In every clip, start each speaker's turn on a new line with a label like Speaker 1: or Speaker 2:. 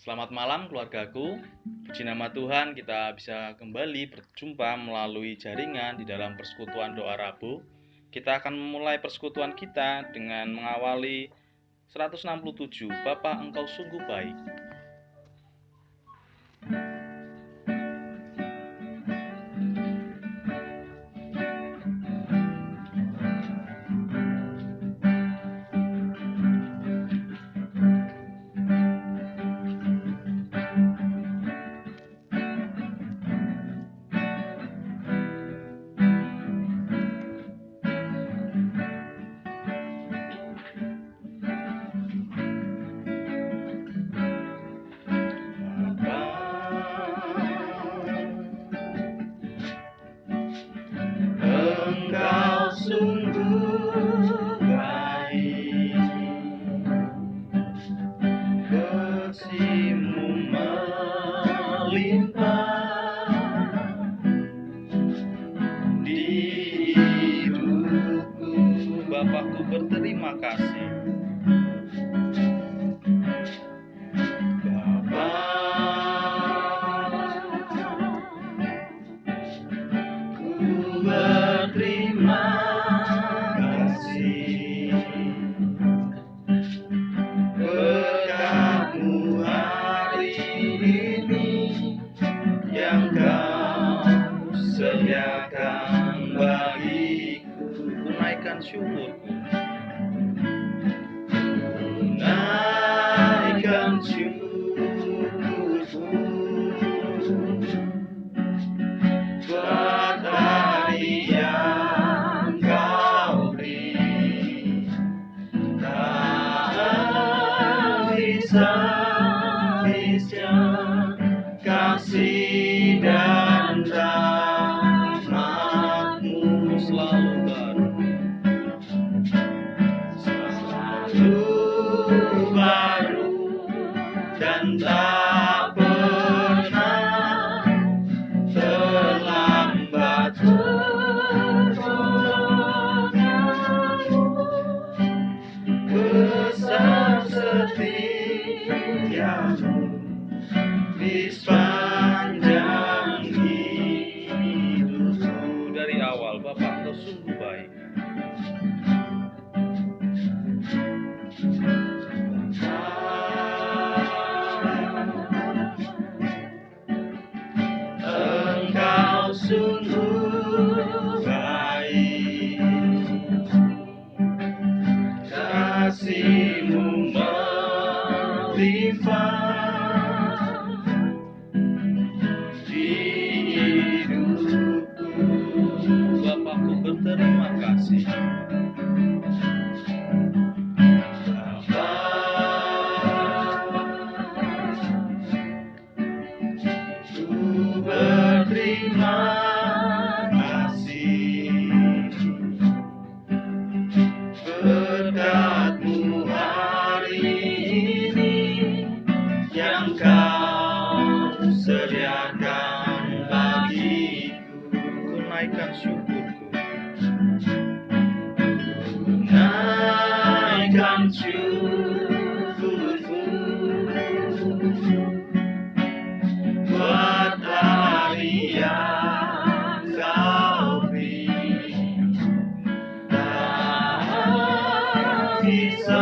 Speaker 1: Selamat malam keluargaku. Puji nama Tuhan kita bisa kembali berjumpa melalui jaringan di dalam persekutuan doa Rabu. Kita akan memulai persekutuan kita dengan mengawali 167 Bapa Engkau sungguh baik. Engkau sungguh baik, kasih-Mu melimpah di hidupku. Bapakku berterima kasih. Berterima kasih berkat-Mu hari ini yang Kau sediakan bagiku. Naikkan syukurku, naikkan syukurku buat hari yang Kau beri. Tak bisa habisnya kasih dan rahmat-Mu selalu baru, dan tak pernah terlambat. Besar setia-Mu di sepanjang hidupku. Dari awal Bapa Engkau sungguh baik. Engkau sungguh baik, kasih-Mu melimpah di hidupku. Bapakku berterima kasih. Berterima kasih berkat-Mu hari ini yang Kau sediakan bagiku. Ku naikkan syukurku, naikkan syukurku buat hari yang Kau beri. Tak bisa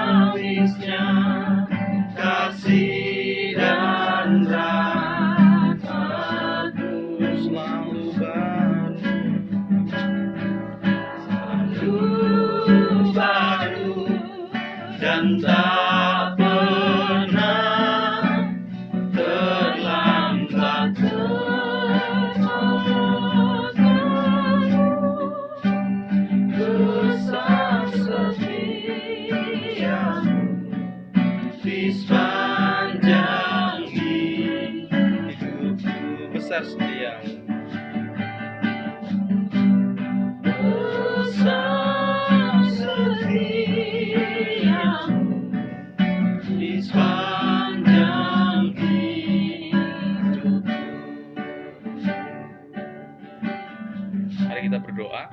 Speaker 1: habisnya kasih dan rahmat-Mu selalu baru, dan tak pernah terlambat. Besar setia-Mu di sepanjang hidupku. Besar setia-Mu, besar setia-Mu di sepanjang hidupku. Mari kita berdoa.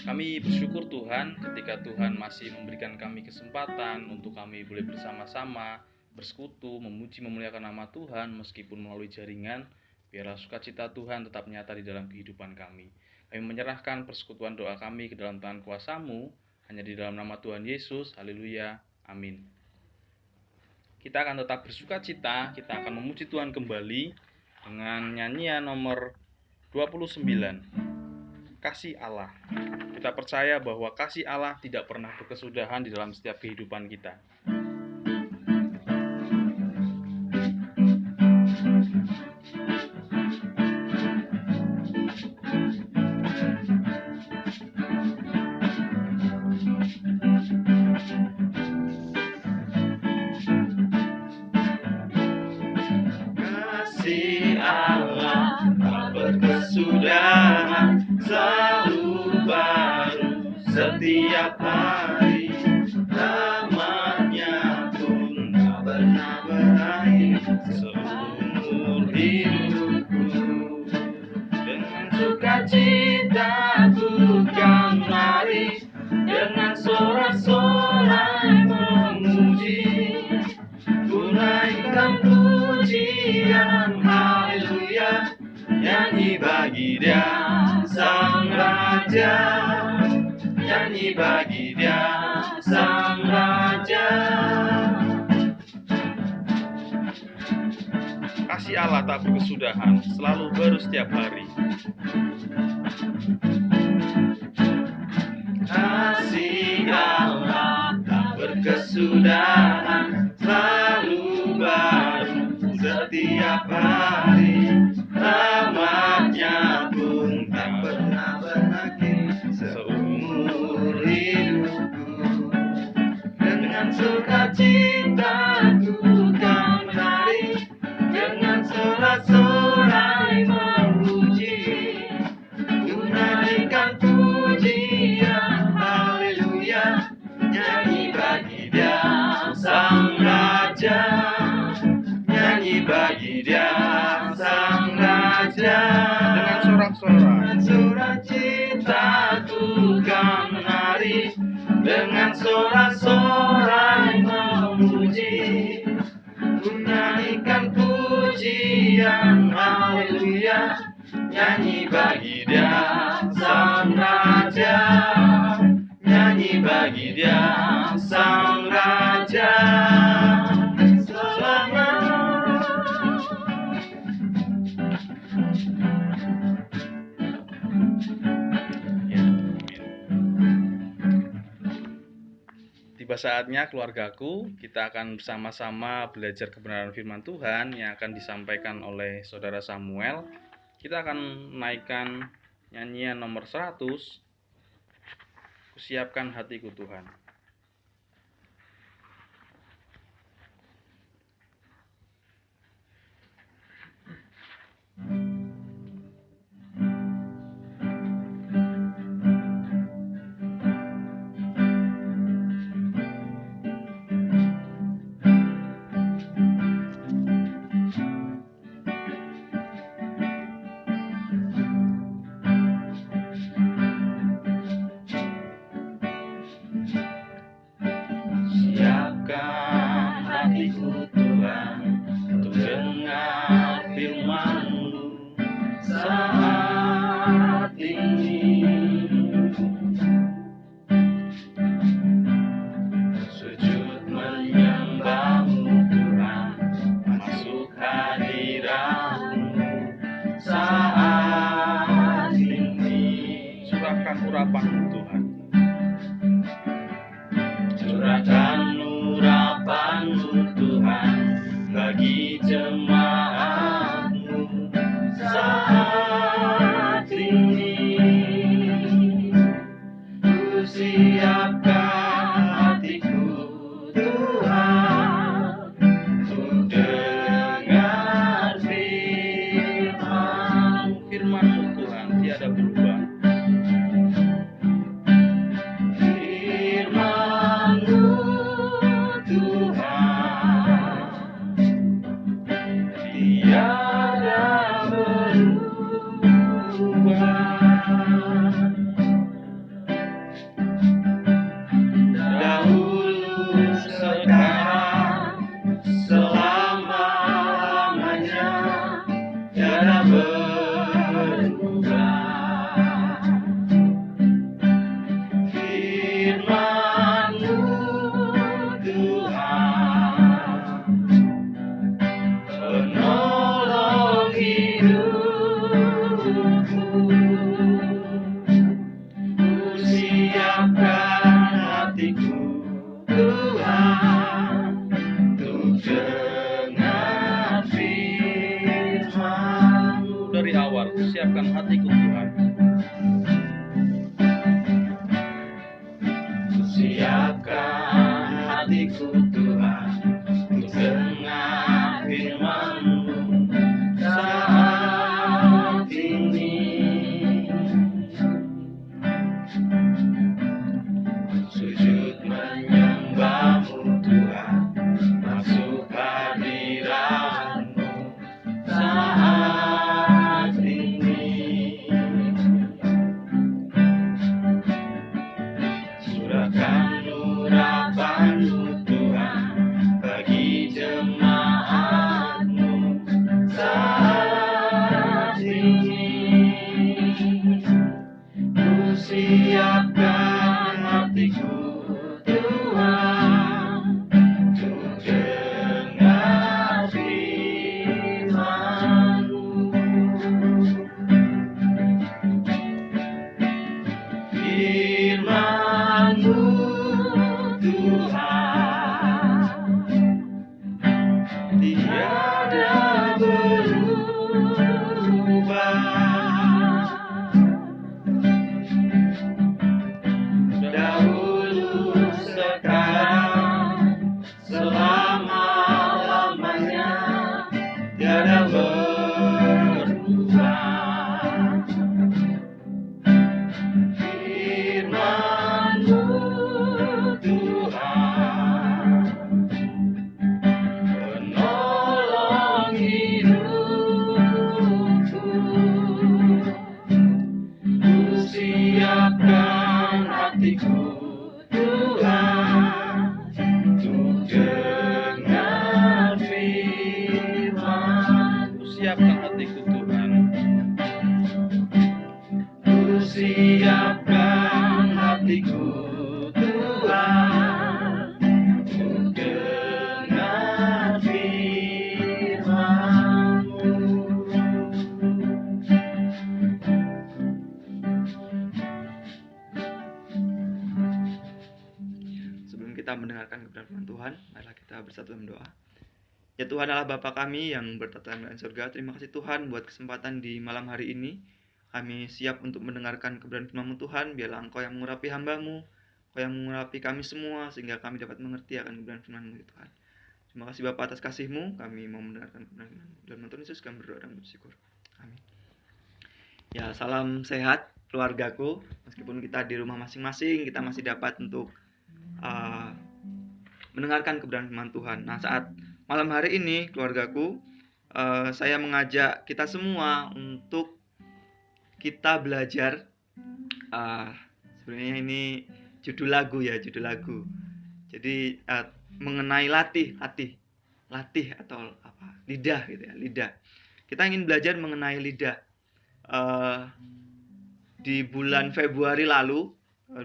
Speaker 1: Kami bersyukur Tuhan ketika Tuhan masih memberikan kami kesempatan untuk kami boleh bersama-sama bersekutu, memuji, memuliakan nama Tuhan meskipun melalui jaringan. Biarlah sukacita Tuhan tetap nyata di dalam kehidupan kami. Kami menyerahkan persekutuan doa kami ke dalam tangan kuasa-Mu, hanya di dalam nama Tuhan Yesus. Haleluya. Amin. Kita akan tetap bersukacita, kita akan memuji Tuhan kembali dengan nyanyian nomor 29, Kasih Allah. Kita percaya bahwa kasih Allah tidak pernah berkesudahan di dalam setiap kehidupan kita.
Speaker 2: Kasih Allah tak berkesudahan, selalu baru setiap hari. Rahmat-Nya pun tak pernah berakhir seumur hidupku. Dengan sukacita ku kan lari, dengan sorak-sorai memuji. Ku naikkan pujian, haleluya, nyanyi bagi Dia Sang Raja, nyanyi bagi Dia Sang Raja.
Speaker 1: Kasih Allah tak berkesudahan, selalu baru setiap hari.
Speaker 2: Kasih Allah tak berkesudahan, selalu baru setiap hari. Rahmat-Nya pun tak pernah berakhir seumur hidupku. Dengan sukacita ku kan menari, dengan sorak-sorai memuji. Ku naikkan pujian, haleluya, nyanyi bagi Dia Sang Raja, nyanyi bagi Dia Sang Raja.
Speaker 1: Dengan sorak-sorai,
Speaker 2: Dengan sukacita ku kan menari, dengan sorak-sorai memuji. Ku naikkan pujian, haleluya, nyanyi bagi Dia Sang Raja, nyanyi bagi Dia Sang Raja. Selamat.
Speaker 1: ya, amin. Tiba saatnya keluargaku, kita akan bersama-sama belajar kebenaran firman Tuhan yang akan disampaikan oleh Saudara Samuel. Kita akan menaikkan nyanyian nomor 100, Kusiapkan Hatiku Tuhan.
Speaker 2: Siapkan hatiku Tuhan untuk dengar firman-Mu saat ini. Sujud menyembah-Mu Tuhan, masuk hadirat-Mu saat ini.
Speaker 1: Curahkan urapan-Mu Tuhan.
Speaker 2: Curahkan urapan-Mu Tuhan bagi jemaat-Mu saat ini. Ku siapkan hatiku Tuhan untuk dengar
Speaker 1: Firman-Mu Tuhan tiada berubah.
Speaker 2: firman-Mu Tuhan. penolong hidupku. Ku siapkan hatiku, Tuhan, untuk dengar firman-Mu.
Speaker 1: Dari awal, siapkan hatiku Tuhan.
Speaker 2: Ku siapkan hatiku, Tuhan, untuk dengar firman-Mu saat ini. Sujud menyembah-Mu, Tuhan, masuk hadirat-Mu saat ini. Curahkan urapan-Mu, Tuhan, bagi jemaat-Mu saat ini. Ku siapkan hatiku, Tuhan, untuk dengar firman-Mu. Firman-Mu, Tuhan, tiada berubah. Dahulu, sekarang, selama-lamanya, tiada berubah. Firman-Mu, Tuhan, penolong hidupku. Ku siapkan hatiku, Tuhan, untuk dengar firman-Mu.
Speaker 1: Ku siapkan hatiku Tuhan.
Speaker 2: Ku siapkan hatiku, Tuhan, untuk dengar firman-Mu.
Speaker 3: Sebelum kita mendengarkan kebenaran firman Tuhan, marilah kita bersatu dalam doa. Ya Tuhan Allah Bapa kami yang bertata di surga, terima kasih Tuhan buat kesempatan di malam hari ini. Kami siap untuk mendengarkan kebenaran firman-Mu Tuhan, biarlah Engkau yang mengurapi hamba-Mu, Engkau yang mengurapi kami semua, sehingga kami dapat mengerti akan kebenaran firman-Mu Tuhan. Terima kasih Bapa atas kasih-Mu, kami mau mendengarkan kebenaran firman-Mu. Dalam nama Tuhan Yesus kami berdoa dan bersyukur. Amin. Ya, salam sehat keluargaku. Meskipun kita di rumah masing-masing, kita masih dapat untuk mendengarkan kebenaran firman Tuhan. Nah, saat malam hari ini, keluargaku, saya mengajak kita semua untuk kita belajar. Sebenarnya ini judul lagu ya, judul lagu. Jadi mengenai latih atau apa? Lidah gitu ya, lidah. Kita ingin belajar mengenai lidah. Di bulan Februari lalu,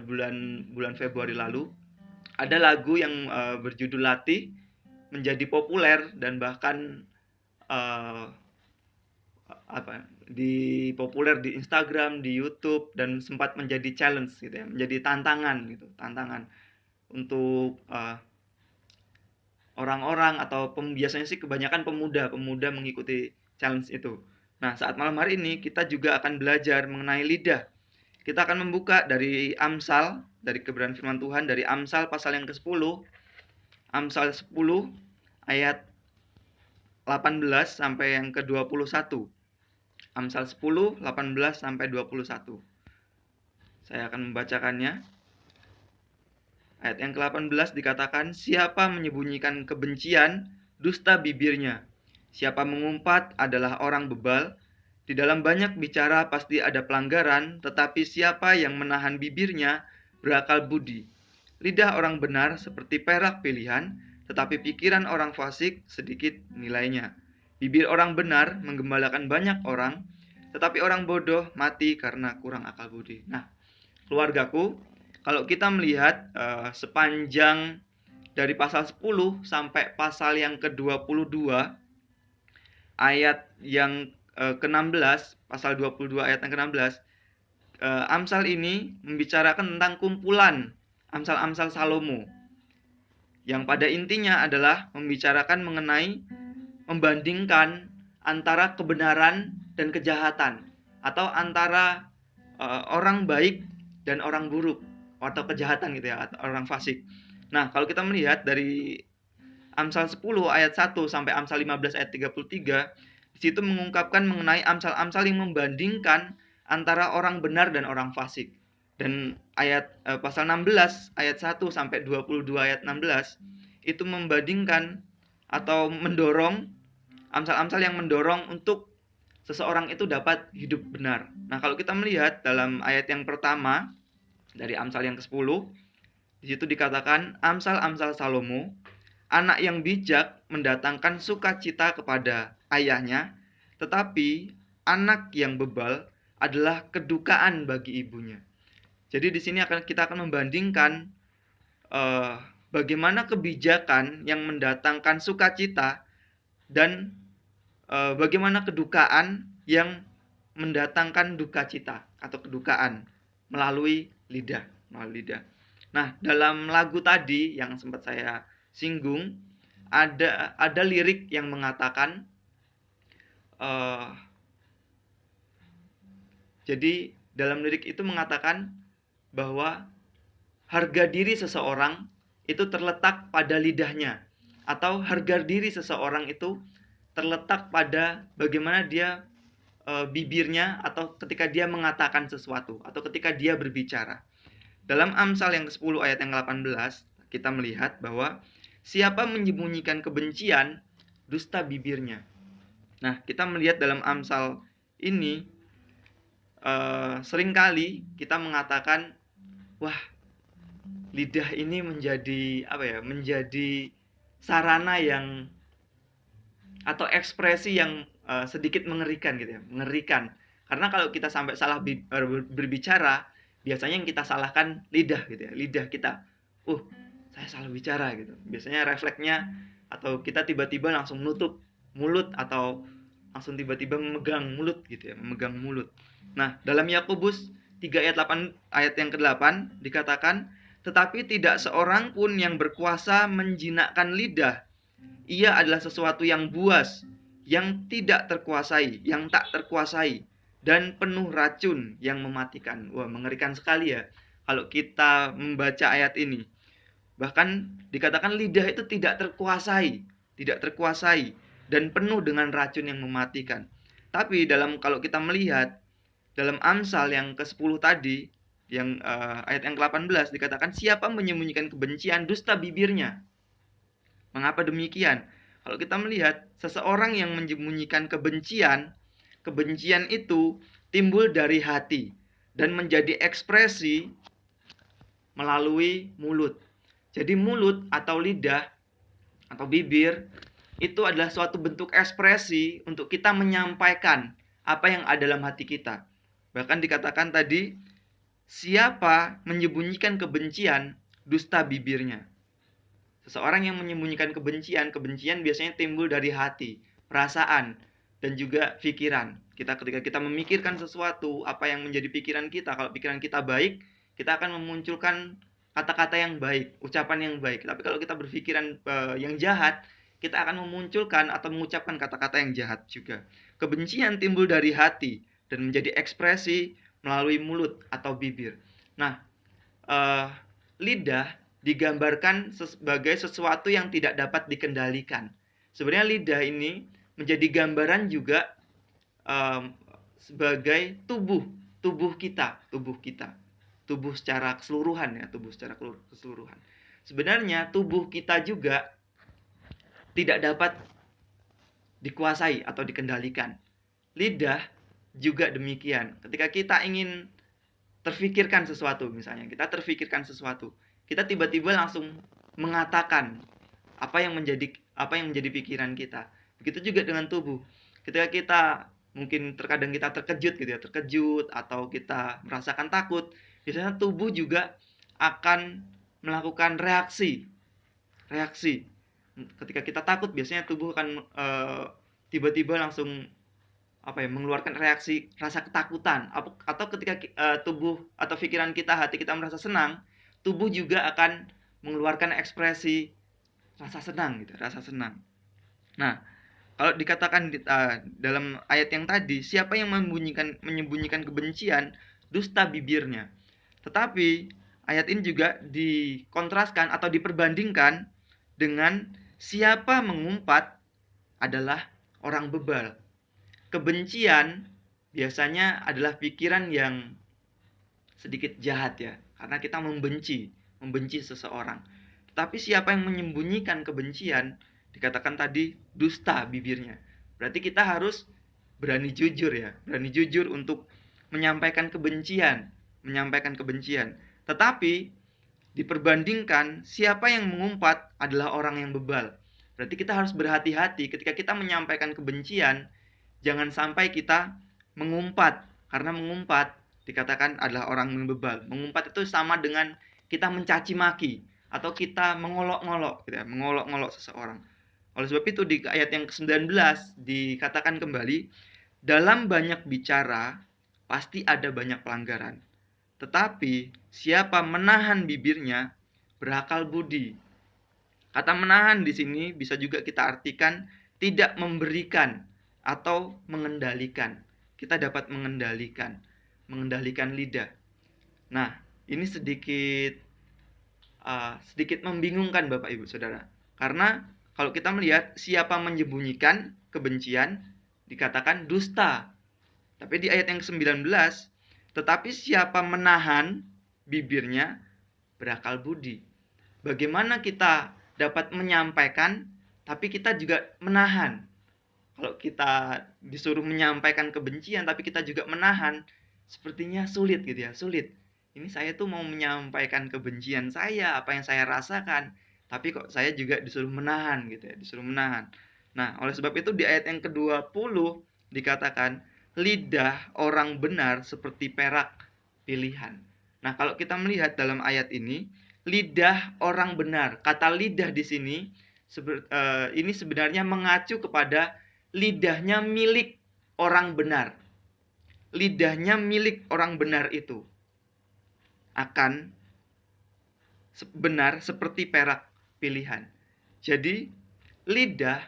Speaker 3: bulan Februari lalu, ada lagu yang berjudul Latih menjadi populer dan bahkan populer di Instagram, di YouTube, dan sempat menjadi challenge gitu ya, menjadi tantangan untuk orang-orang atau biasanya sih kebanyakan pemuda mengikuti challenge itu. Nah, saat malam hari ini kita juga akan belajar mengenai lidah. Kita akan membuka dari Amsal, dari kebenaran firman Tuhan, dari Amsal pasal yang ke-10, Amsal 10 ayat 18 sampai yang ke-21. Amsal 10, 18 sampai 21. Saya akan membacakannya. Ayat yang ke-18 dikatakan, siapa menyembunyikan kebencian, dusta bibirnya. Siapa mengumpat adalah orang bebal. Di dalam banyak bicara pasti ada pelanggaran, tetapi siapa yang menahan bibirnya berakal budi. Lidah orang benar seperti perak pilihan, tetapi pikiran orang fasik sedikit nilainya. Bibir orang benar menggembalakan banyak orang, tetapi orang bodoh mati karena kurang akal budi. Nah, keluargaku, kalau kita melihat sepanjang dari pasal 10 sampai pasal yang ke-22 ayat yang ke-16, pasal 22 ayat yang ke-16, Amsal ini membicarakan tentang kumpulan Amsal-Amsal Salomo, yang pada intinya adalah membicarakan mengenai membandingkan antara kebenaran dan kejahatan, atau antara orang baik dan orang buruk, atau kejahatan gitu ya, atau orang fasik. Nah, kalau kita melihat dari Amsal 10 ayat 1 sampai Amsal 15 ayat 33, di situ mengungkapkan mengenai Amsal-Amsal yang membandingkan antara orang benar dan orang fasik. Dan ayat pasal 16 ayat 1 sampai 22 ayat 16 itu membandingkan atau mendorong Amsal-Amsal yang mendorong untuk seseorang itu dapat hidup benar. Nah, kalau kita melihat dalam ayat yang pertama dari Amsal yang ke-10, di situ dikatakan Amsal-Amsal Salomo, anak yang bijak mendatangkan sukacita kepada ayahnya, tetapi anak yang bebal adalah kedukaan bagi ibunya. Jadi di sini kita akan membandingkan bagaimana kebijakan yang mendatangkan sukacita dan bagaimana kedukaan yang mendatangkan duka cita atau kedukaan melalui lidah. Nah, dalam lagu tadi yang sempat saya singgung, ada lirik yang mengatakan, jadi dalam lirik itu mengatakan bahwa harga diri seseorang itu terletak pada lidahnya, atau harga diri seseorang itu terletak pada bagaimana dia bibirnya, atau ketika dia mengatakan sesuatu, atau ketika dia berbicara. Dalam Amsal yang ke-10 ayat yang ke-18, kita melihat bahwa siapa menyembunyikan kebencian, dusta bibirnya. Nah, kita melihat dalam Amsal ini seringkali kita mengatakan, wah, lidah ini menjadi sarana yang atau ekspresi yang sedikit mengerikan gitu ya, mengerikan. Karena kalau kita sampai salah berbicara, biasanya yang kita salahkan lidah gitu ya, lidah kita. Saya salah bicara gitu. Biasanya refleksnya, atau kita tiba-tiba langsung nutup mulut, atau langsung tiba-tiba memegang mulut gitu ya, memegang mulut. Nah, dalam Yakobus 3 ayat 8 ayat yang ke-8 dikatakan, tetapi tidak seorang pun yang berkuasa menjinakkan lidah. Ia adalah sesuatu yang buas, yang tidak terkuasai, yang tak terkuasai, dan penuh racun yang mematikan. Wah, mengerikan sekali ya kalau kita membaca ayat ini. Bahkan dikatakan lidah itu tidak terkuasai dan penuh dengan racun yang mematikan. Tapi kalau kita melihat dalam Amsal yang ke-10 tadi, yang ayat yang ke-18 dikatakan, siapa menyembunyikan kebencian, dusta bibirnya. Mengapa demikian? Kalau kita melihat seseorang yang menyembunyikan kebencian itu timbul dari hati dan menjadi ekspresi melalui mulut. Jadi mulut atau lidah atau bibir itu adalah suatu bentuk ekspresi untuk kita menyampaikan apa yang ada dalam hati kita. Bahkan dikatakan tadi, siapa menyembunyikan kebencian, dusta bibirnya. Seseorang yang menyembunyikan kebencian biasanya timbul dari hati, perasaan, dan juga pikiran. Ketika kita memikirkan sesuatu, apa yang menjadi pikiran kita, kalau pikiran kita baik, kita akan memunculkan kata-kata yang baik, ucapan yang baik. Tapi kalau kita berpikiran yang jahat, kita akan memunculkan atau mengucapkan kata-kata yang jahat juga. Kebencian timbul dari hati dan menjadi ekspresi melalui mulut atau bibir. Nah, lidah digambarkan sebagai sesuatu yang tidak dapat dikendalikan. Sebenarnya lidah ini menjadi gambaran juga sebagai tubuh kita, tubuh secara keseluruhan ya, Sebenarnya tubuh kita juga tidak dapat dikuasai atau dikendalikan. Lidah juga demikian. Ketika kita ingin terfikirkan sesuatu, misalnya kita tiba-tiba langsung mengatakan apa yang menjadi pikiran kita. Begitu juga dengan tubuh. Ketika kita mungkin terkadang kita terkejut atau kita merasakan takut, biasanya tubuh juga akan melakukan reaksi reaksi. Ketika kita takut biasanya tubuh akan tiba-tiba langsung mengeluarkan reaksi rasa ketakutan. Atau ketika tubuh atau pikiran kita, hati kita merasa senang, tubuh juga akan mengeluarkan ekspresi rasa senang gitu, rasa senang. Nah, kalau dikatakan dalam ayat yang tadi, siapa yang menyembunyikan kebencian, dusta bibirnya. Tetapi ayat ini juga dikontraskan atau diperbandingkan dengan siapa mengumpat adalah orang bebal. Kebencian biasanya adalah pikiran yang sedikit jahat ya, karena kita membenci seseorang. Tetapi siapa yang menyembunyikan kebencian, dikatakan tadi dusta bibirnya. Berarti kita harus berani jujur ya, berani jujur untuk menyampaikan kebencian. Tetapi diperbandingkan siapa yang mengumpat adalah orang yang bebal. Berarti kita harus berhati-hati ketika kita menyampaikan kebencian, jangan sampai kita mengumpat, karena mengumpat dikatakan adalah orang yang bebal. Mengumpat itu sama dengan kita mencaci maki atau kita mengolok-ngolok gitu ya, mengolok-ngolok seseorang. Oleh sebab itu di ayat yang ke-19 dikatakan kembali, dalam banyak bicara pasti ada banyak pelanggaran. Tetapi siapa menahan bibirnya berakal budi. Kata menahan di sini bisa juga kita artikan tidak memberikan atau mengendalikan. Kita dapat mengendalikan lidah. Nah, ini sedikit membingungkan Bapak Ibu Saudara. Karena kalau kita melihat siapa menyembunyikan kebencian dikatakan dusta. Tapi di ayat yang ke-19, tetapi siapa menahan bibirnya berakal budi. Bagaimana kita dapat menyampaikan tapi kita juga menahan? Kalau kita disuruh menyampaikan kebencian tapi kita juga menahan, sepertinya sulit gitu ya, sulit. Ini saya tuh mau menyampaikan kebencian saya, apa yang saya rasakan, tapi kok saya juga disuruh menahan gitu ya, disuruh menahan. Nah, oleh sebab itu di ayat yang ke-20 dikatakan, lidah orang benar seperti perak pilihan. Nah, kalau kita melihat dalam ayat ini, lidah orang benar. Kata lidah di sini ini sebenarnya mengacu kepada lidahnya milik orang benar. Lidahnya milik orang benar itu akan benar seperti perak pilihan. Jadi, lidah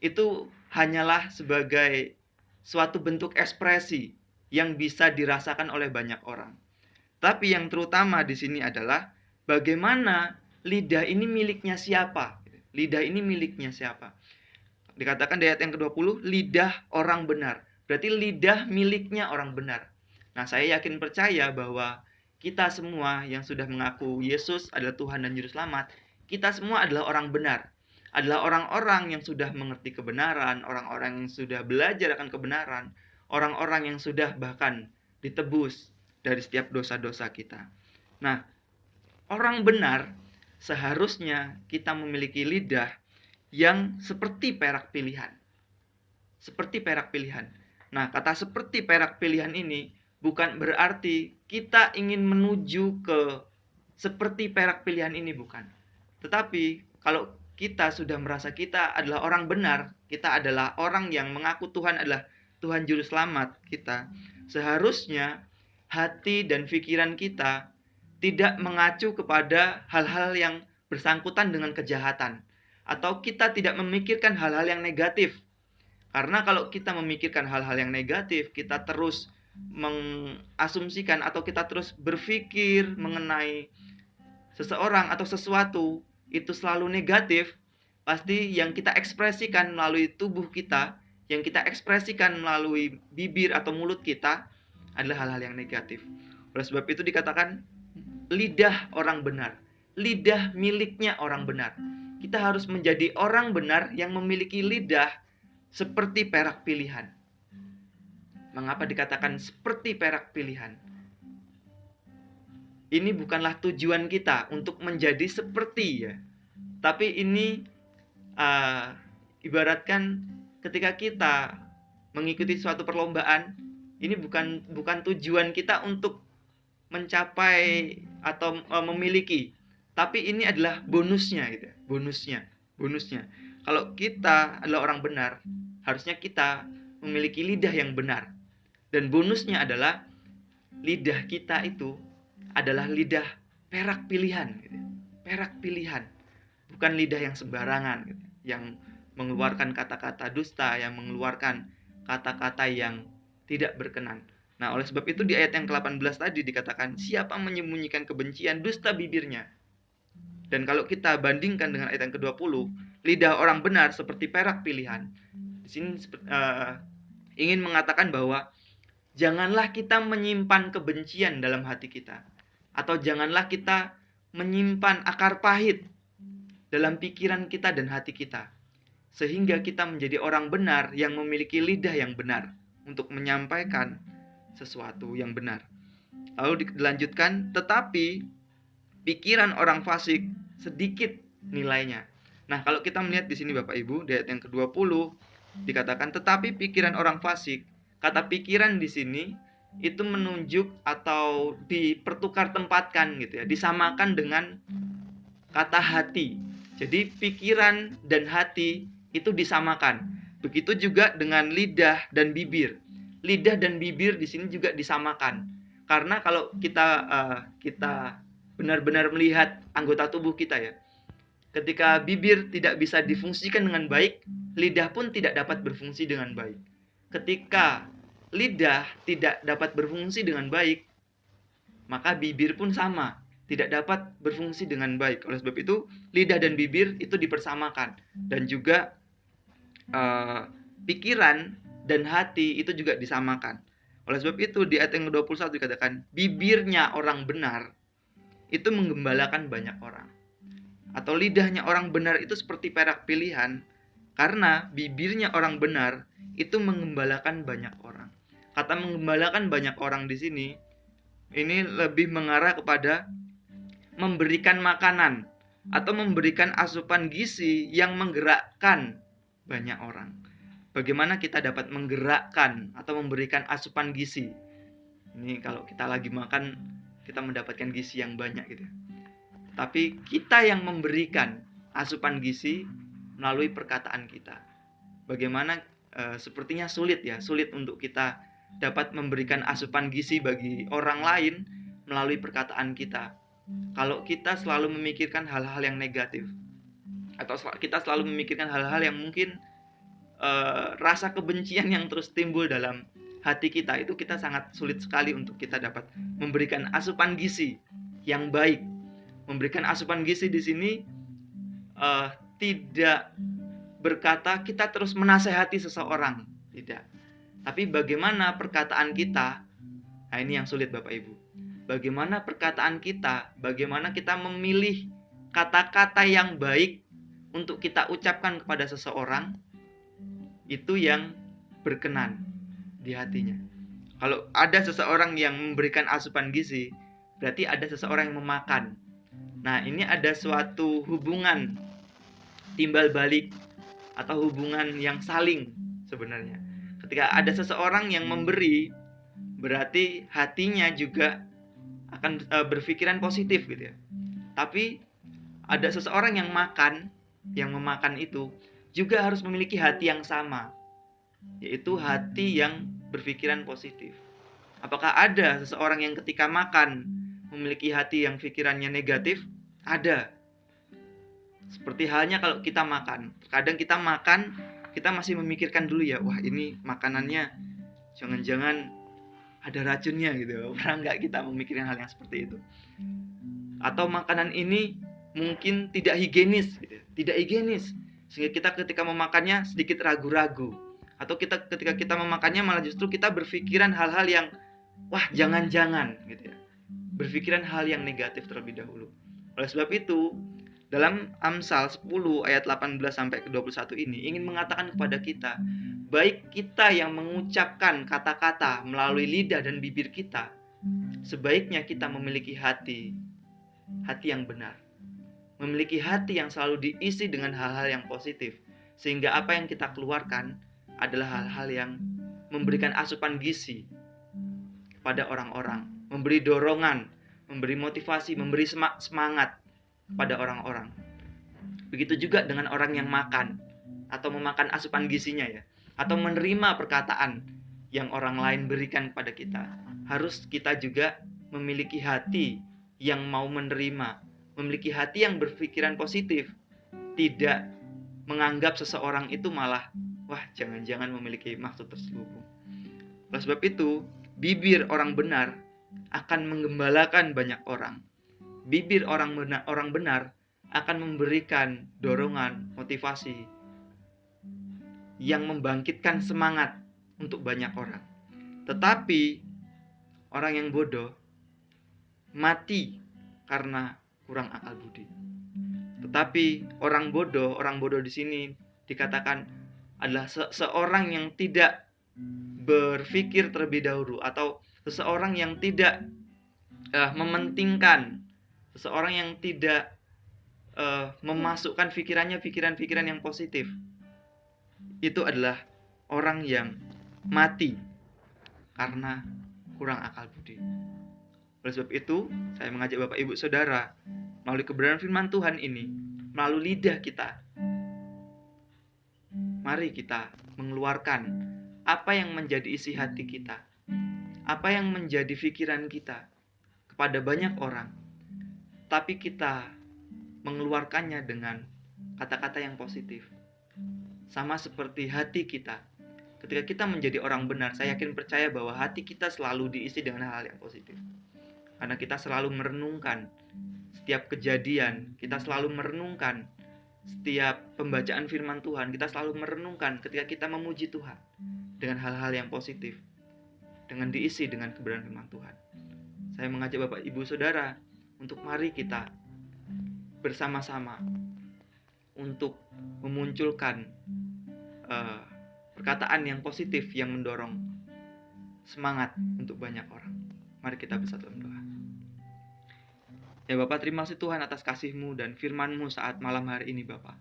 Speaker 3: itu hanyalah sebagai suatu bentuk ekspresi yang bisa dirasakan oleh banyak orang. Tapi yang terutama di sini adalah bagaimana lidah ini miliknya siapa? Lidah ini miliknya siapa? Dikatakan di ayat yang ke-20, lidah orang benar. Berarti lidah miliknya orang benar. Nah, saya yakin percaya bahwa kita semua yang sudah mengaku Yesus adalah Tuhan dan Juru Selamat, kita semua adalah orang benar. Adalah orang-orang yang sudah mengerti kebenaran, orang-orang yang sudah belajar akan kebenaran, orang-orang yang sudah bahkan ditebus dari setiap dosa-dosa kita. Nah, orang benar seharusnya kita memiliki lidah yang seperti perak pilihan. Seperti perak pilihan. Nah, kata seperti perak pilihan ini bukan berarti kita ingin menuju ke seperti perak pilihan ini, bukan. Tetapi kalau kita sudah merasa kita adalah orang benar, kita adalah orang yang mengaku Tuhan adalah Tuhan Juru Selamat kita, seharusnya hati dan pikiran kita tidak mengacu kepada hal-hal yang bersangkutan dengan kejahatan. Atau kita tidak memikirkan hal-hal yang negatif. Karena kalau kita memikirkan hal-hal yang negatif, kita terus mengasumsikan atau kita terus berpikir mengenai seseorang atau sesuatu itu selalu negatif, pasti yang kita ekspresikan melalui tubuh kita, yang kita ekspresikan melalui bibir atau mulut kita adalah hal-hal yang negatif. Oleh sebab itu dikatakan lidah orang benar, lidah miliknya orang benar. Kita harus menjadi orang benar yang memiliki lidah seperti perak pilihan. Mengapa dikatakan seperti perak pilihan? Ini bukanlah tujuan kita untuk menjadi seperti ya. Tapi ini ibaratkan ketika kita mengikuti suatu perlombaan, ini bukan tujuan kita untuk mencapai atau memiliki, tapi ini adalah bonusnya gitu. bonusnya. Kalau kita adalah orang benar, harusnya kita memiliki lidah yang benar. Dan bonusnya adalah lidah kita itu adalah lidah perak pilihan, gitu. Perak pilihan, bukan lidah yang sembarangan, gitu. Yang mengeluarkan kata-kata dusta, yang mengeluarkan kata-kata yang tidak berkenan. Nah, oleh sebab itu di ayat yang ke-18 tadi dikatakan, siapa menyembunyikan kebencian, dusta bibirnya. Dan kalau kita bandingkan dengan ayat yang ke-20, lidah orang benar seperti perak pilihan. Di sini ingin mengatakan bahwa janganlah kita menyimpan kebencian dalam hati kita. Atau janganlah kita menyimpan akar pahit dalam pikiran kita dan hati kita. Sehingga kita menjadi orang benar yang memiliki lidah yang benar untuk menyampaikan sesuatu yang benar. Lalu dilanjutkan, tetapi pikiran orang fasik sedikit nilainya. Nah, kalau kita melihat di sini Bapak Ibu, di ayat yang ke-20 dikatakan, tetapi pikiran orang fasik. Kata pikiran di sini itu menunjuk atau dipertukar tempatkan gitu ya, disamakan dengan kata hati. Jadi pikiran dan hati itu disamakan. Begitu juga dengan lidah dan bibir. Lidah dan bibir di sini juga disamakan. Karena kalau kita benar-benar melihat anggota tubuh kita ya, ketika bibir tidak bisa difungsikan dengan baik, lidah pun tidak dapat berfungsi dengan baik. Ketika lidah tidak dapat berfungsi dengan baik, maka bibir pun sama, tidak dapat berfungsi dengan baik. Oleh sebab itu, lidah dan bibir itu dipersamakan. Dan juga pikiran dan hati itu juga disamakan. Oleh sebab itu, di ayat yang ke-21 dikatakan, bibirnya orang benar itu menggembalakan banyak orang. Atau lidahnya orang benar itu seperti perak pilihan, karena bibirnya orang benar itu menggembalakan banyak orang. Kata menggembalakan banyak orang di sini ini lebih mengarah kepada memberikan makanan atau memberikan asupan gizi yang menggerakkan banyak orang. Bagaimana kita dapat menggerakkan atau memberikan asupan gizi? Ini kalau kita lagi makan, kita mendapatkan gizi yang banyak gitu. Tapi kita yang memberikan asupan gizi melalui perkataan kita. Bagaimana sepertinya sulit untuk kita dapat memberikan asupan gizi bagi orang lain melalui perkataan kita. Kalau kita selalu memikirkan hal-hal yang negatif, atau kita selalu memikirkan hal-hal yang mungkin rasa kebencian yang terus timbul dalam hati kita, itu kita sangat sulit sekali untuk kita dapat memberikan asupan gizi yang baik. Memberikan asupan gizi di sini tidak berkata kita terus menasehati seseorang, tidak. Tapi bagaimana perkataan kita, nah ini yang sulit Bapak Ibu. Bagaimana perkataan kita, bagaimana kita memilih kata-kata yang baik untuk kita ucapkan kepada seseorang, itu yang berkenan di hatinya. Kalau ada seseorang yang memberikan asupan gizi, berarti ada seseorang yang memakan. Nah, ini ada suatu hubungan timbal balik atau hubungan yang saling sebenarnya. Ketika ada seseorang yang memberi, berarti hatinya juga akan berpikiran positif gitu ya. Tapi ada seseorang yang makan, yang memakan itu juga harus memiliki hati yang sama, yaitu hati yang berpikiran positif. Apakah ada seseorang yang ketika makan memiliki hati yang pikirannya negatif? Ada. Seperti halnya kalau kita makan. Kadang kita makan, kita masih memikirkan dulu ya, wah ini makanannya jangan-jangan ada racunnya gitu. Pernah nggak kita memikirkan hal yang seperti itu? Atau makanan ini mungkin tidak higienis gitu. Tidak higienis, sehingga kita ketika memakannya sedikit ragu-ragu. Atau ketika kita memakannya malah justru kita berpikiran hal-hal yang wah jangan-jangan gitu ya. Berpikiran hal yang negatif terlebih dahulu. Oleh sebab itu, dalam Amsal 10 ayat 18 sampai ke 21 ini ingin mengatakan kepada kita, baik kita yang mengucapkan kata-kata melalui lidah dan bibir kita, sebaiknya kita memiliki hati yang benar. Memiliki hati yang selalu diisi dengan hal-hal yang positif, sehingga apa yang kita keluarkan adalah hal-hal yang memberikan asupan gizi kepada orang-orang, memberi dorongan, memberi motivasi, memberi semangat kepada orang-orang. Begitu juga dengan orang yang makan atau memakan asupan gizinya ya, atau menerima perkataan yang orang lain berikan kepada kita. Harus kita juga memiliki hati yang mau menerima, memiliki hati yang berpikiran positif, tidak menganggap seseorang itu malah wah jangan-jangan memiliki maksud terselubung. Oleh sebab itu, bibir orang benar akan menggembalakan banyak orang. Bibir orang benar akan memberikan dorongan, motivasi yang membangkitkan semangat untuk banyak orang. Tetapi orang yang bodoh mati karena kurang akal budi. Tetapi orang bodoh di sini dikatakan adalah seseorang yang tidak berpikir terlebih dahulu, atau seseorang yang tidak mementingkan, seseorang yang tidak memasukkan pikiran-pikiran yang positif. Itu adalah orang yang mati karena kurang akal budi. Oleh sebab itu, saya mengajak Bapak Ibu Saudara melalui kebenaran firman Tuhan ini, melalui lidah kita, mari kita mengeluarkan apa yang menjadi isi hati kita, apa yang menjadi pikiran kita kepada banyak orang, tapi kita mengeluarkannya dengan kata-kata yang positif. Sama seperti hati kita. Ketika kita menjadi orang benar, saya yakin percaya bahwa hati kita selalu diisi dengan hal-hal yang positif. Karena kita selalu merenungkan setiap kejadian, kita selalu merenungkan setiap pembacaan firman Tuhan, kita selalu merenungkan ketika kita memuji Tuhan dengan hal-hal yang positif, dengan diisi dengan kebenaran firman Tuhan. Saya mengajak Bapak Ibu Saudara untuk mari kita bersama-sama untuk memunculkan perkataan yang positif yang mendorong semangat untuk banyak orang. Mari kita bersatu dalam doa. Ya Bapak, terima kasih Tuhan atas kasih-Mu dan firman-Mu saat malam hari ini Bapak.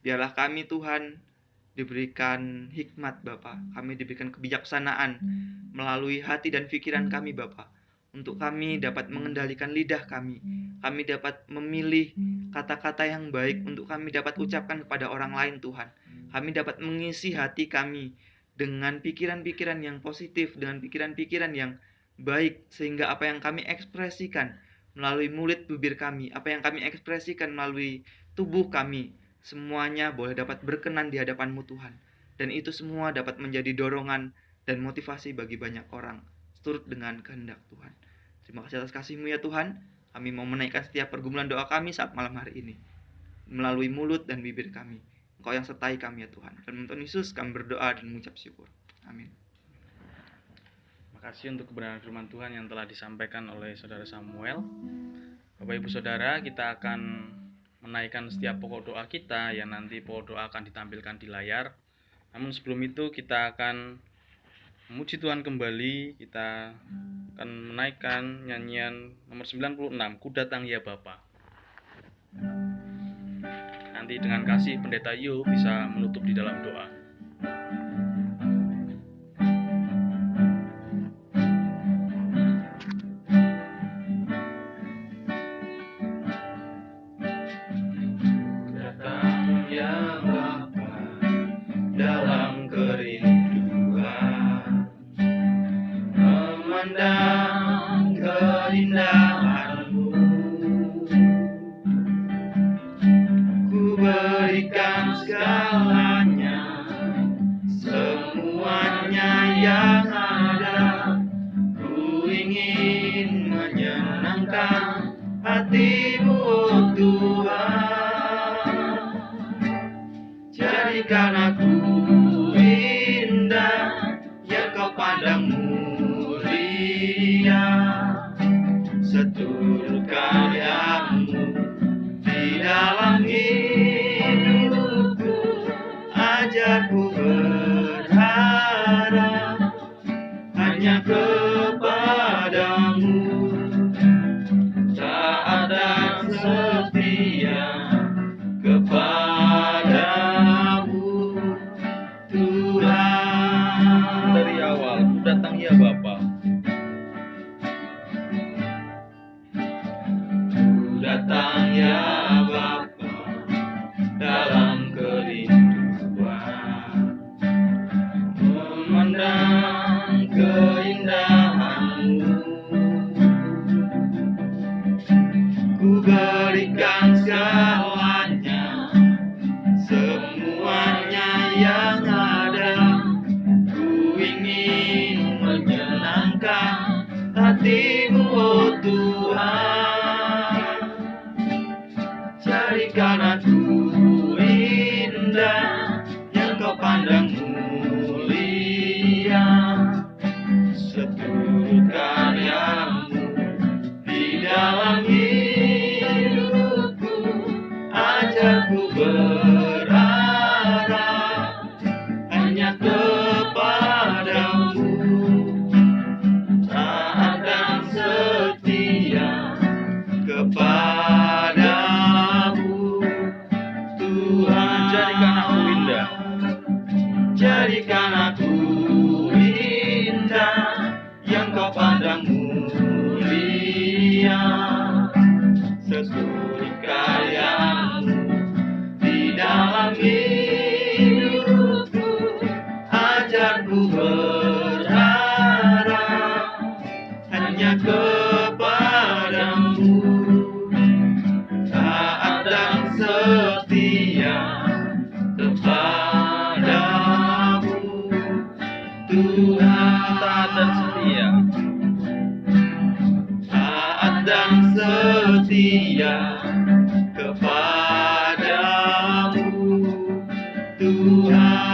Speaker 3: Biarlah kami Tuhan diberikan hikmat Bapak, kami diberikan kebijaksanaan melalui hati dan pikiran kami Bapak, untuk kami dapat mengendalikan lidah kami dapat memilih kata-kata yang baik untuk kami dapat ucapkan kepada orang lain Tuhan. Kami dapat mengisi hati kami dengan pikiran-pikiran yang positif, dengan pikiran-pikiran yang baik, sehingga apa yang kami ekspresikan melalui mulut bibir kami, apa yang kami ekspresikan melalui tubuh kami, semuanya boleh dapat berkenan di hadapan-Mu Tuhan. Dan itu semua dapat menjadi dorongan dan motivasi bagi banyak orang, seturut dengan kehendak Tuhan. Terima kasih atas kasih-Mu ya Tuhan. Kami mau menaikkan setiap pergumulan doa kami saat malam hari ini melalui mulut dan bibir kami. Engkau yang sertai kami ya Tuhan. Dan untuk Yesus kami berdoa dan mengucap syukur. Amin.
Speaker 1: Terima kasih untuk kebenaran firman Tuhan yang telah disampaikan oleh Saudara Samuel. Bapak Ibu Saudara, kita akan menaikkan setiap pokok doa kita yang nanti pokok doa akan ditampilkan di layar. Namun sebelum itu kita akan memuji Tuhan kembali. Kita akan menaikkan nyanyian nomor 96, Ku Datang Ya Bapa. Nanti dengan kasih Pendeta Yu bisa menutup di dalam doa.
Speaker 2: Jadikan aku indah, ya Kau pandang mulia, seturut karya-Mu di dalam hidupku. Ajarku berharap hanya kepada-Mu, taat dan setia kepada-Mu Tuhan.
Speaker 1: Dari awal, Ku Datang Ya Bapa.
Speaker 2: Ku datang ya Bapa, hatimu, oh Tuhan. Jadikan aku indah yang kau pandang mulia, seturut karyamu di dalam hidupku. Ajarku berharap hanya kepadamu, taat dan setia kepadamu, Tuhan.
Speaker 1: Jadikan aku indah.
Speaker 2: Jadikan aku indah yang kau pandang mulia, seturut karyamu di dalam hidupku. Ajarku berharap hanya kepadamu, taat dan setia kepadamu, Tuhan.
Speaker 1: Taat dan setia.
Speaker 2: Taat dan setia kepadamu, Tuhan.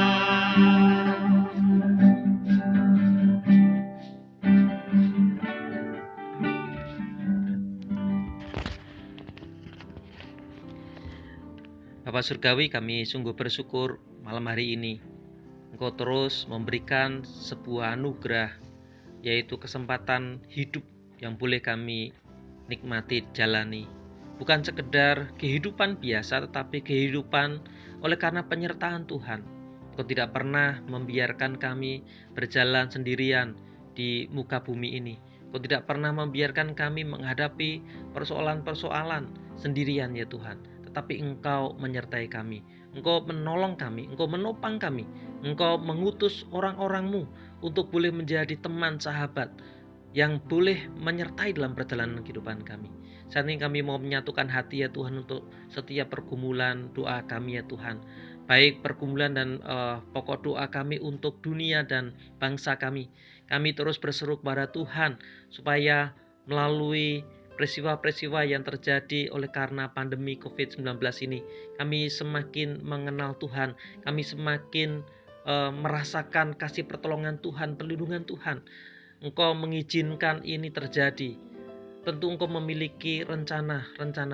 Speaker 4: Bapak Surgawi, kami sungguh bersyukur malam hari ini Engkau terus memberikan sebuah anugerah, yaitu kesempatan hidup yang boleh kami nikmati, jalani. Bukan sekedar kehidupan biasa, tetapi kehidupan oleh karena penyertaan Tuhan. Engkau tidak pernah membiarkan kami berjalan sendirian di muka bumi ini. Engkau tidak pernah membiarkan kami menghadapi persoalan-persoalan sendirian ya Tuhan. Tetapi Engkau menyertai kami, Engkau menolong kami, Engkau menopang kami, Engkau mengutus orang-orang-Mu untuk boleh menjadi teman sahabat yang boleh menyertai dalam perjalanan kehidupan kami. Saat ini kami mau menyatukan hati ya Tuhan untuk setiap pergumulan doa kami ya Tuhan. Baik pergumulan dan pokok doa kami untuk dunia dan bangsa kami. Kami terus berseru kepada Tuhan supaya melalui peristiwa-peristiwa yang terjadi oleh karena pandemi COVID-19 ini, kami semakin mengenal Tuhan, kami semakin merasakan kasih pertolongan Tuhan, perlindungan Tuhan. Engkau mengizinkan ini terjadi. Tentu Engkau memiliki rencana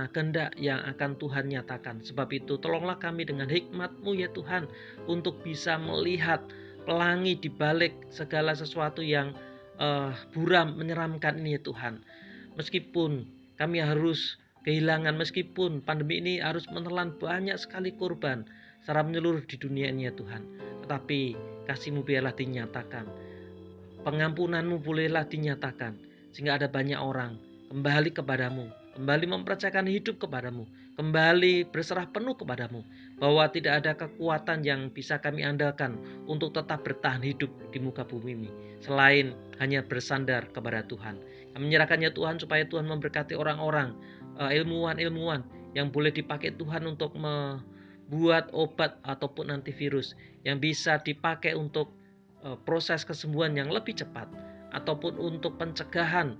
Speaker 4: kehendak yang akan Tuhan nyatakan. Sebab itu tolonglah kami dengan hikmat-Mu ya Tuhan, untuk bisa melihat pelangi di balik segala sesuatu yang buram menyeramkan ini ya Tuhan. Meskipun kami harus kehilangan, meskipun pandemi ini harus menelan banyak sekali korban secara menyeluruh di dunia ini ya Tuhan, tetapi kasih-Mu biarlah dinyatakan, pengampunan-Mu bolehlah dinyatakan, sehingga ada banyak orang kembali kepadamu, kembali mempercayakan hidup kepadamu, kembali berserah penuh kepadamu, bahwa tidak ada kekuatan yang bisa kami andalkan untuk tetap bertahan hidup di muka bumi ini, selain hanya bersandar kepada Tuhan. Kami menyerahkannya Tuhan, supaya Tuhan memberkati orang-orang, ilmuwan-ilmuwan yang boleh dipakai Tuhan untuk membuat obat ataupun antivirus yang bisa dipakai untuk proses kesembuhan yang lebih cepat, ataupun untuk pencegahan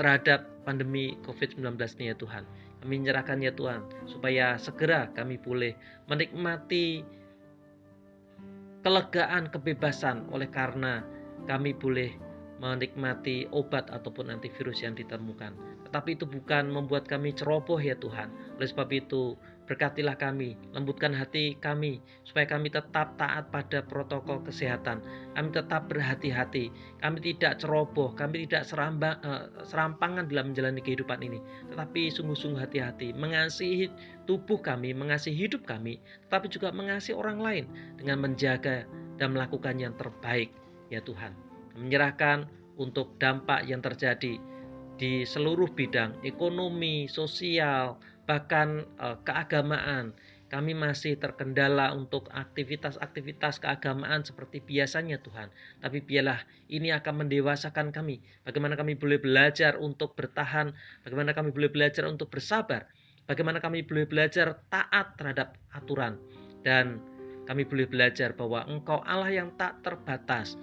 Speaker 4: terhadap pandemi COVID-19 ini ya Tuhan. Kami menyerahkan ya Tuhan, supaya segera kami boleh menikmati kelegaan, kebebasan, oleh karena kami boleh menikmati obat ataupun antivirus yang ditemukan. Tetapi itu bukan membuat kami ceroboh ya Tuhan. Oleh sebab itu, berkatilah kami, lembutkan hati kami, supaya kami tetap taat pada protokol kesehatan. Kami tetap berhati-hati, kami tidak ceroboh, kami tidak serampangan dalam menjalani kehidupan ini. Tetapi sungguh-sungguh hati-hati, mengasihi tubuh kami, mengasihi hidup kami, tetapi juga mengasihi orang lain dengan menjaga dan melakukan yang terbaik ya Tuhan. Menyerahkan untuk dampak yang terjadi di seluruh bidang ekonomi, sosial, bahkan keagamaan. Kami masih terkendala untuk aktivitas-aktivitas keagamaan seperti biasanya Tuhan. Tapi biarlah ini akan mendewasakan kami. Bagaimana kami boleh belajar untuk bertahan, bagaimana kami boleh belajar untuk bersabar, bagaimana kami boleh belajar taat terhadap aturan, dan kami boleh belajar bahwa Engkau Allah yang tak terbatas,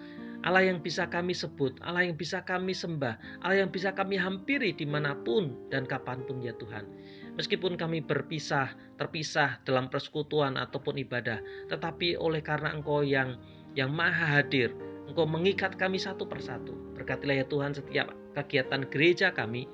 Speaker 4: Allah yang bisa kami sebut, Allah yang bisa kami sembah, Allah yang bisa kami hampiri dimanapun dan kapanpun ya Tuhan. Meskipun kami terpisah dalam persekutuan ataupun ibadah, tetapi oleh karena Engkau yang maha hadir, Engkau mengikat kami satu persatu. Berkatilah ya Tuhan setiap kegiatan gereja kami,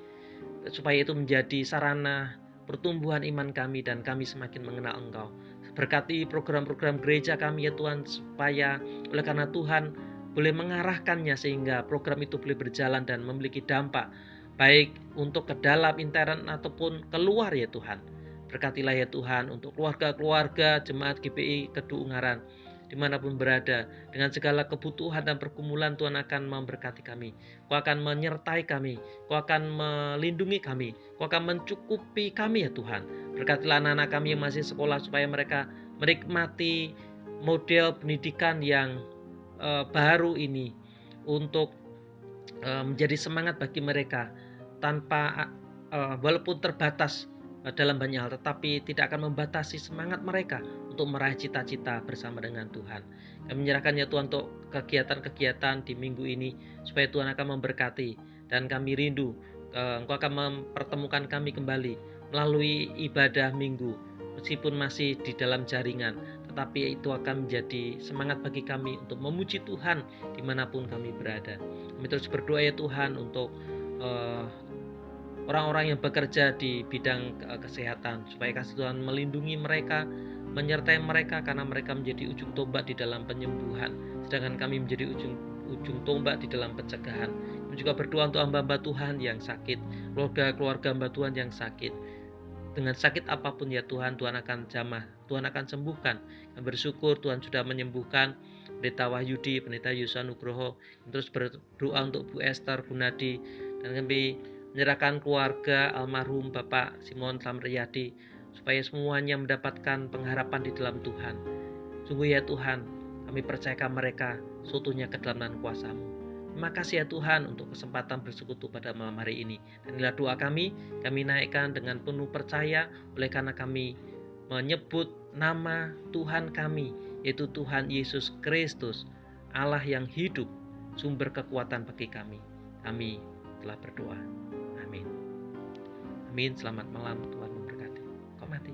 Speaker 4: supaya itu menjadi sarana pertumbuhan iman kami dan kami semakin mengenal Engkau. Berkati program-program gereja kami ya Tuhan, supaya oleh karena Tuhan boleh mengarahkannya sehingga program itu boleh berjalan dan memiliki dampak baik untuk ke dalam intern ataupun keluar ya Tuhan. Berkatilah ya Tuhan untuk keluarga-keluarga jemaat GPI Kedu Ungaran dimanapun berada, dengan segala kebutuhan dan pergumulan Tuhan akan memberkati kami. Kau akan menyertai kami, Kau akan melindungi kami, Kau akan mencukupi kami ya Tuhan. Berkatilah anak-anak kami yang masih sekolah supaya mereka menikmati model pendidikan yang baru ini untuk menjadi semangat bagi mereka tanpa walaupun terbatas dalam banyak hal, tetapi tidak akan membatasi semangat mereka untuk meraih cita-cita bersama dengan Tuhan. Kami menyerahkan ya Tuhan untuk kegiatan-kegiatan di minggu ini, supaya Tuhan akan memberkati, dan kami rindu Engkau akan mempertemukan kami kembali melalui ibadah minggu, meskipun masih di dalam jaringan, tetapi itu akan menjadi semangat bagi kami untuk memuji Tuhan dimanapun kami berada. Kami terus berdoa ya Tuhan untuk orang-orang yang bekerja di bidang kesehatan, supaya kasih Tuhan melindungi mereka, menyertai mereka, karena mereka menjadi ujung tombak di dalam penyembuhan, sedangkan kami menjadi ujung tombak di dalam pencegahan. Kami juga berdoa untuk hamba-hamba Tuhan yang sakit, keluarga hamba Tuhan yang sakit. Dengan sakit apapun ya Tuhan, Tuhan akan jamah, Tuhan akan sembuhkan. Kami bersyukur Tuhan sudah menyembuhkan Pendeta Wahyudi, Pendeta Yusuf Nugroho. Terus berdoa untuk Bu Esther Gunadi, dan kami menyerahkan keluarga almarhum Bapak Simon Samriyadi, supaya semuanya mendapatkan pengharapan di dalam Tuhan. Sungguh ya Tuhan, kami percayakan mereka seutuhnya ke dalam kuasa-Mu. Terima kasih ya Tuhan untuk kesempatan bersekutu pada malam hari ini. Dan inilah doa kami naikkan dengan penuh percaya, oleh karena kami menyebut nama Tuhan kami, yaitu Tuhan Yesus Kristus, Allah yang hidup, sumber kekuatan bagi kami. Kami telah berdoa. Amin. Amin. Selamat malam, Tuhan memberkati. Kau mati.